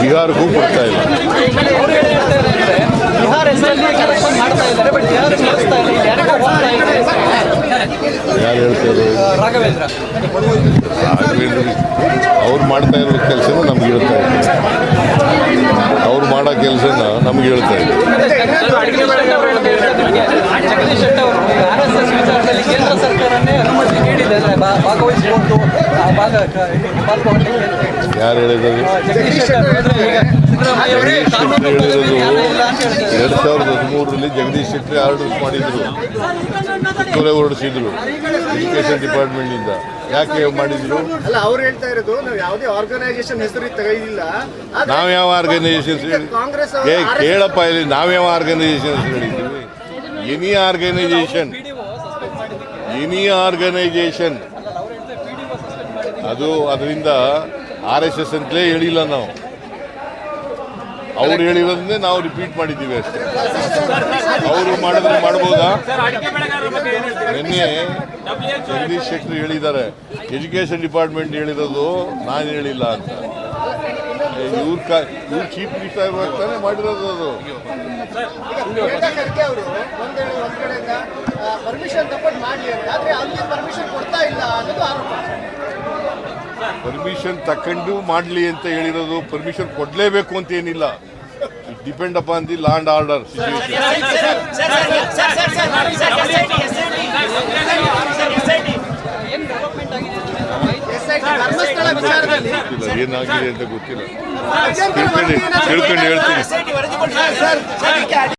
ಬಿಹಾರ್ಗೂ ಕೊಡ್ತಾ ಇಲ್ಲ. ಯಾರು ಹೇಳ್ತಾರೆ? ರಾಘವೇಂದ್ರ ಅವ್ರು ಮಾಡ್ತಾ ಇರೋ ಕೆಲಸನ ನಮ್ಗೆ ಹೇಳ್ತಾ ಇದ್ದಾರೆ. ಅವ್ರು ಮಾಡೋ ಕೆಲಸನ ನಮ್ಗೆ ಹೇಳ್ತಾ ಇದ್ದಾರೆ. ಯಾರು ಹೇಳಿದ್ರು? 2013ರಲ್ಲಿ ಜಗದೀಶ್ ಶೆಟ್ಟರ್ ಆರ್ಡರ್ ಮಾಡಿದ್ರು, ಕಿತ್ತೂರೇ ಹೊರಡಿಸಿದ್ರು ಎಜುಕೇಶನ್ ಡಿಪಾರ್ಟ್ಮೆಂಟ್ನಿಂದ. ಯಾಕೆ ಮಾಡಿದ್ರು? ಅಲ್ಲ, ಅವ್ರು ಹೇಳ್ತಾ ಇರೋದು ನಾವು ಯಾವುದೇ ಆರ್ಗನೈಸೇಷನ್ ಹೆಸರು ತೆಗೆದಿಲ್ಲ. ನಾವ್ಯಾವ ಆರ್ಗನೈಸೇಷನ್ ಕೇಳಪ್ಪ, ಇಲ್ಲಿ ನಾವ್ಯಾವ ಆರ್ಗನೈಸೇಷನ್ ಹೇಳಿದ್ದೀವಿ? ಎನಿ ಆರ್ಗನೈಸೇಷನ್ ಅದು ಅದರಿಂದ RSS ಅಂತಲೇ ಹೇಳಿಲ್ಲ ನಾವು. ಅವ್ರು ಹೇಳಿರೋದನ್ನೇ ನಾವು ರಿಪೀಟ್ ಮಾಡಿದ್ದೀವಿ ಅಷ್ಟೇ. ಅವರು ಮಾಡಿದ್ರೆ ಮಾಡ್ಬೋದಾ? ನಿನ್ನೆ ಜಗದೀಶ್ ಶೆಟ್ಟರ್ ಹೇಳಿದ್ದಾರೆ, ಎಜುಕೇಶನ್ ಡಿಪಾರ್ಟ್ಮೆಂಟ್ ಹೇಳಿರೋದು ನಾನು ಹೇಳಿಲ್ಲ ಅಂತ. ಇವ್ರು ಚೀಫ್ ಮಿನಿಸ್ಟರ್ ತಾನೇ ಮಾಡಿರೋದು. ಅದು ಪರ್ಮಿಷನ್ ತಕೊಂಡು ಮಾಡಲಿ ಅಂತ ಹೇಳಿರೋದು. ಪರ್ಮಿಷನ್ ಕೊಡಲೇಬೇಕು ಅಂತ ಏನಿಲ್ಲ. It depend upon the law and order situation. ಏನಾಗಿದೆ ಅಂತ ಗೊತ್ತಿಲ್ಲ. ತಿಳ್ಕೊಂಡು ಹೇಳ್ತೀನಿ.